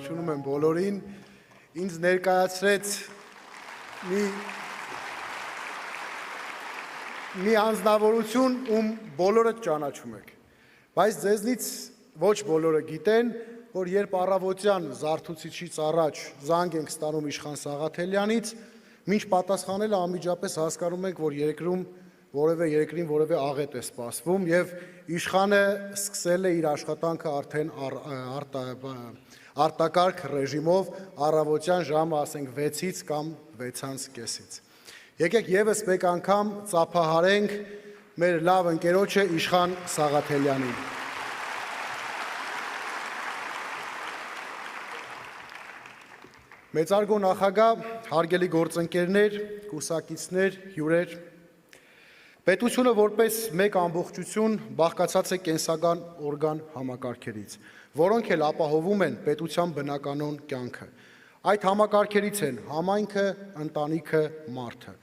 ողջունում եմ բոլորին, ինձ ներկայացրեց մի անձնավորություն, ում բոլորը ճանաչում եք, բայց ձեզնից ոչ բոլորը գիտեն, որ երբ առավոտյան զարթուցիչից առաջ զանգ ենք ստանում Իշխան Սաղաթելյանից, մինչ պատասխանելը անմիջապես հասկանում ենք, որ երկրին որևէ աղետ է սպասվում եւ Իշխանը սկսել է իր աշխատանքը արդեն արտակարգ ռեժիմով առավոտյան ժամը ասենք 6-ից կամ 6:30-ից։ Եկեք եւս մեկ անգամ ծափահարենք մեր լավ ընկերոջը Իշխան Սաղաթելյանին։ Մեծարգո նախագահ, հարգելի գործընկերներ, կուսակիցներ, հյուրեր, պետությունը որպես մեկ ամբողջություն բաղկացած է կենսական օրգան համակարգերից, որոնք էլ ապահովում են պետության բնականոն կյանքը։ Այդ համակարգերից են համայնքը, ընտանիքը, մարդը։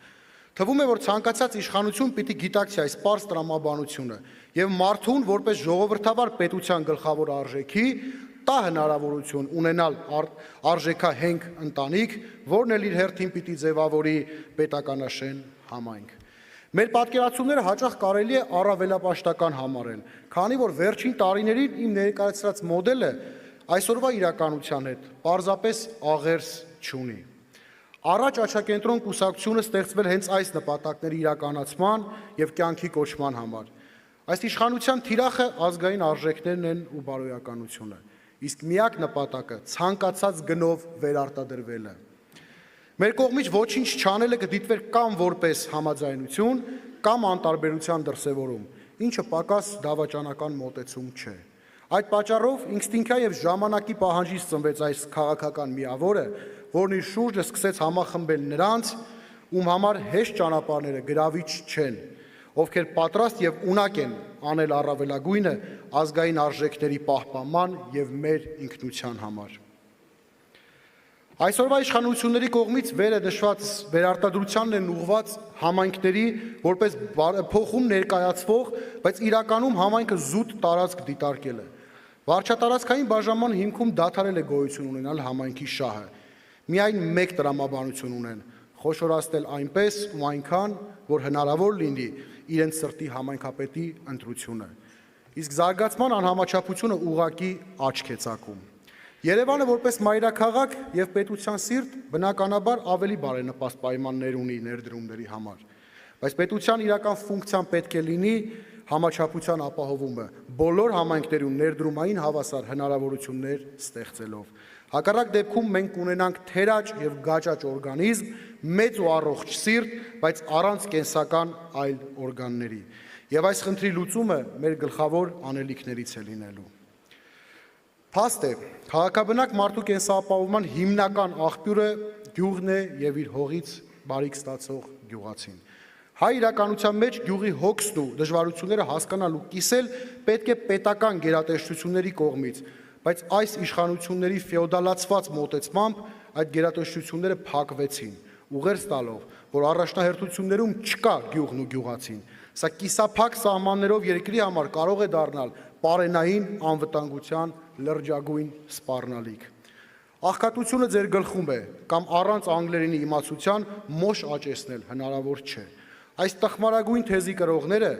Թվում է, որ ցանկացած իշխանություն պիտի գիտակցի այս պարզ տրամաբանությունը եւ մարդուն որպես ժողովրդավար պետության գլխավոր արժեքի տա հնարավորություն ունենալ արժեքահենք ընտանիք, որն էլ իր հերթին պիտի ձևավորի պետականաշեն համայնք։ Մեր պատկերացումները հաճախ կարելի է առավելապաշտական համարել, քանի որ վերջին տարիներին իմ ներկայացրած մոդելը այսօրվա իրականության հետ պարզապես աղերս չունի։ Առաջ Աչակենտրոն կուսակցությունը ստեղծվել հենց այս նպատակների իրականացման եւ կյանքի կոչման համար։ Այս իշխանության թիրախը ազգային արժեքներն են ու բարոյականությունը, իսկ միակ նպատակը ցանկացած գնով վերարտադրվելը։ Մեր կողմից ոչինչ չանելը կդիտվեր կամ որպես համաձայնություն, կամ անտարբերության դրսևորում, ինչը պակաս դավաճանական մոտեցում չէ։ Այդ պատճառով ինստինկտիվ եւ ժամանակի պահանջից ծնվեց այս քաղաքական միավորը, որն իր շուրջը սկսեց համախմբել նրանց, ում համար հեշտ ճանապարհները գրավիչ չեն, ովքեր պատրաստ եւ ունակ են անել առավելագույնը ազգային արժեքների պահպանման եւ մեր ինքնության համար։ Այսօրվա իշխանությունների կողմից վերը նշված վերարտադրությանն են ուղղված համայնքների որպես փոխում ներկայացվող, բայց իրականում համայնքը զուտ տարածք դիտարկելը։ Վարչատարածքային բաժանման հիմքում դադարել է գոյություն ունենալ համայնքի շահը։ Միայն մեկ տրամաբանություն ունեն՝ խոշորացնել այնպես ու այնքան, որ հնարավոր լինի իրենց սրտի համայնքապետի ընտրությունը։ Իսկ զարգացման անհամաչափությունը ուղղակի աչք է ծակում։ Երևանը որպես մայրաքաղաք եւ պետության սիրտ բնականաբար ավելի բարենպաստ պայմաններ ունի ներդրումների համար, բայց պետության իրական ֆունկցիան պետք է լինի համաչափության ապահովումը, բոլոր համայնքներում ներդրումային հավասար հնարավորություններ ստեղծելով։ Հակառակ դեպքում մենք կունենանք թերաճ եւ գաճաճ օրգանիզմ, մեծ ու առողջ սիրտ, բայց առանց կենսական այլ օրգանների։ Եվ այս խնդրի լուծումը մեր գլխավոր անելիքներից է լինելու։ Փաստ է, քաղաքաբնակ մարդու կենսապահովման հիմնական աղբյուրը գյուղն է եւ իր հողից բարիք ստացող գյուղացին։ Հայ իրականության մեջ գյուղի հոգսն ու դժվարությունները հասկանալ ու կիսել պետք է պետական գերատեսչությունների կողմից, բայց այս իշխանությունների ֆեոդալացված մոտեցմամբ այդ գերատեսչությունները փակվեցին, ուղերձ տալով, որ առաջնահերթություններում չկա գյուղն ու գյուղացին, սա կիսափակ սահմաններով երկրի համար կարող է դառնալ պարենային անվտանգության լրջագույն սպառնալիք։ Աղքատությունը ձեր գլխում է, կամ առանց անգլերենի իմացության մոշ աճեցնել հնարավոր չէ։ Այս տխմարագույն թեզի կրողները,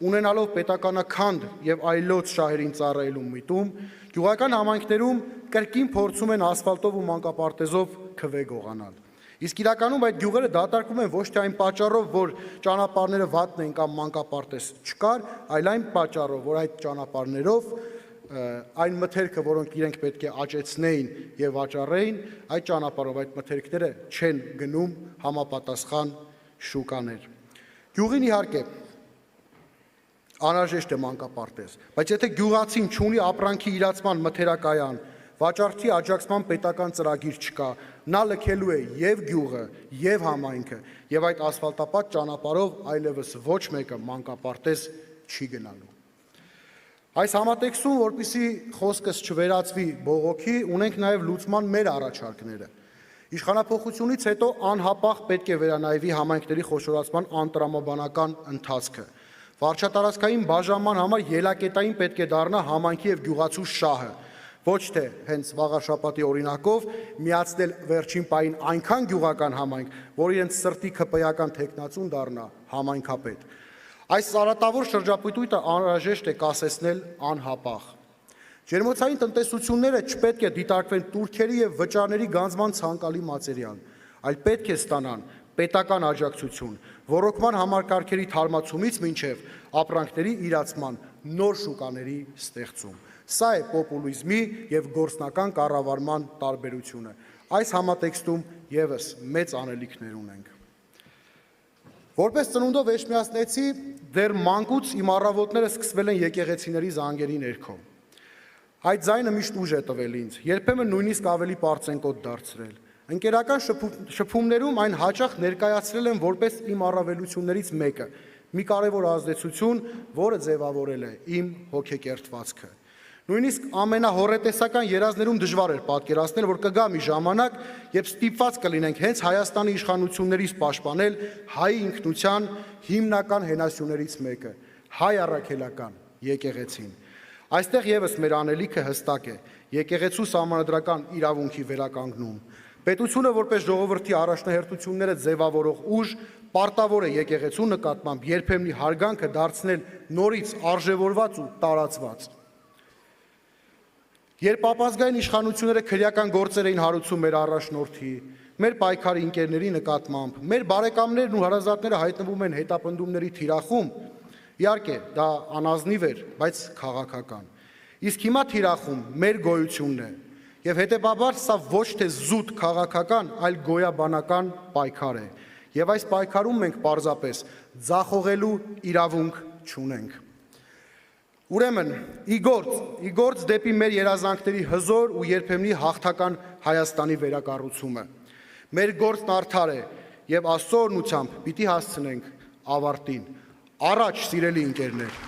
ունենալով պետականաքանդ եւ այլոց շահերին ծառայելու միտում, գյուղական համայնքներում կրկին փորձում են ասֆալտով ու մանկապարտեզով քվե գողանալ։ Իսկ իրականում այդ գյուղերը դատարկվում են ոչ թե այն պատճառով, որ ճանապարհները վատն են կամ մանկապարտեզ չկար, այլ այն պատճառով, որ այդ ճանապարհներով այն մթերքը, որոնք իրենք պետք է աճեցնեին եւ վաճառեին, այդ ճանապարհով այդ մթերքները չեն գնում համապատասխան շուկաներ։ Գյուղին իհարկե անհրաժեշտ է մանկապարտեզ, բայց եթե գյուղացին չունի ապրանքի իրացման մթերակայան, վաճառքի աջակցման պետական ծրագիր չկա, նա լքելու է եւ գյուղը, եւ համայնքը, եւ այդ ասֆալտապատ ճանապարհով այլևս ոչ մեկը մանկապարտեզ չի գնալու։ Այս համատեքստում, որպեսզի խոսքս չվերածվի բողոքի, ունենք նաև լուծման մեր առաջարկները։ Իշխանափոխությունից հետո անհապաղ պետք է վերանայվի համայնքների խոշորացման անտրամաբանական ընթացքը։ Վարչատարածքային բաժանման համար ելակետային պետք է դառնա համայնքի եւ գյուղացու շահը։ Ոչ թե հենց վաղաշաբաթի օրինակով միացնել վերջին պահին այնքան գյուղական համայնք, որ իրենց սրտի քպեական թեկնածուն դառնա համայնքապետ։ Այս սարատավոր շրջապտույտը անհրաժեշտ է կասեցնել անհապաղ։ Ջերմոցային տնտեսությունները չպետք է դիտարկվեն տուրքերի եւ վճարների գանձման ցանկալի մատերիալ, այլ պետք է ստանան պետական աջակցություն, ռոռոկման համակարգերի թարմացումից մինչև ապրանքների իրացման նոր շուկաների ստեղծում։ Սա է պոպուլիզմի եւ գործնական կառավարման տարբերությունը։ Այս համատեքստում եւս մեծ անելիքներ ունենք։ Որպես ծնունդով էջմիածնեցի, դեռ մանկուց իմ առավոտները սկսվել են եկեղեցիների զանգերի ներքո։ Այդ ձայնը միշտ ուժ է տվել ինձ, երբեմն նույնիսկ ավելի պարծենկոտ դարձրել։ Ընկերական շփումներում այն հաճախ ներկայացրել եմ որպես իմ առավելություններից մեկը, մի կարևոր ազդեցություն, որը ձևավորել է իմ հոգեկերտվածքը։ Նույնիսկ ամենահոռետեսական երազներում դժվար էր պատկերացնել, որ կգա մի ժամանակ, երբ ստիպված կլինենք հենց Հայաստանի իշխանություններից պաշտպանել հայ ինքնության հիմնական հենասյուներից մեկը՝ հայ առաքելական եկեղեցին։ Այստեղ եւս մեր անելիքը հստակ է՝ եկեղեցու սահմանադրական իրավունքի վերականգնում։ Պետությունը որպես ժողովրդի առաջնահերթությունները ձևավորող ուժ պարտավոր է եկեղեցու նկատմամբ երբեմնի հարգանքը դարձնել նորից արժևորված ու տարածված։ Երբ ապազգային իշխանությունները քրեական գործեր էին հարուցում մեր առաջնորդի, մեր պայքարի ընկերների նկատմամբ, մեր բարեկամներն ու հարազատները հայտնվում են հետապնդումների թիրախում, իհարկե դա անազնիվ էր, բայց քաղաքական։ Իսկ հիմա թիրախում մեր գոյությունն է, եւ հետեւաբար սա ոչ թե զուտ քաղաքական, այլ գոյաբանական պայքար է, եւ այս պայքարում մենք պարզապես ձախողելու իրավունք չունենք։ Ուրեմն, իգործ դեպի մեր երազանքների հզոր ու երբեմնի հաղթական Հայաստանի վերակառուցումը։ Մեր գործն արդար է եւ Աստծո օրհնությամբ պիտի հասցնենք ավարտին։ Առաջ, սիրելի ընկերներ։